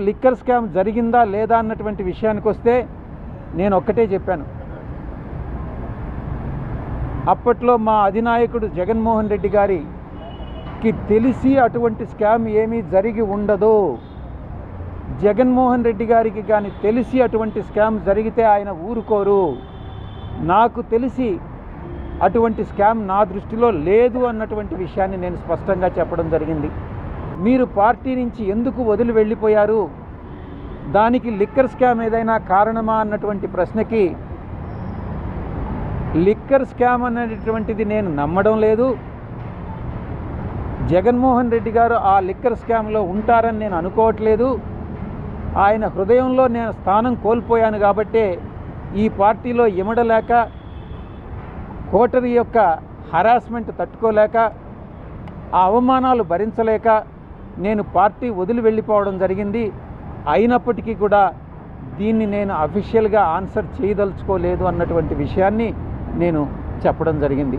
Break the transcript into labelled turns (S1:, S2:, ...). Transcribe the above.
S1: Liquor scam జరిగిందా లేదా అన్నటువంటి విషయానికి వస్తే నేను ఒక్కటే చెప్పాను. అప్పట్లో మా అధినాయకుడు జగన్మోహన్ రెడ్డి గారికి తెలిసి అటువంటి స్కామ్ ఏమీ జరిగి ఉండదు. జగన్మోహన్ రెడ్డి గారికి కానీ తెలిసి అటువంటి స్కామ్ జరిగితే ఆయన ఊరుకోరు. నాకు తెలిసి అటువంటి స్కామ్ నా దృష్టిలో లేదు అన్నటువంటి విషయాన్ని నేను స్పష్టంగా చెప్పడం జరిగింది. మీరు పార్టీ నుంచి ఎందుకు వదిలి వెళ్ళిపోయారు, దానికి లిక్కర్ స్కామ్ ఏదైనా కారణమా అన్నటువంటి ప్రశ్నకి లిక్కర్ స్కామ్ అనేటువంటిది నేను నమ్మడం లేదు. జగన్మోహన్ రెడ్డి గారు ఆ లిక్కర్ స్కామ్లో ఉంటారని నేను అనుకోవట్లేదు. ఆయన హృదయంలో నేను స్థానం కోల్పోయాను కాబట్టే ఈ పార్టీలో ఇమడలేక, కోటరీ యొక్క హరాస్మెంట్ తట్టుకోలేక, ఆ అవమానాలు భరించలేక నేను పార్టీ వదిలి వెళ్ళిపోవడం జరిగింది. అయినప్పటికీ కూడా దీన్ని నేను అఫీషియల్గా ఆన్సర్ చేయదలుచుకోలేదు అన్నటువంటి విషయాన్ని నేను చెప్పడం జరిగింది.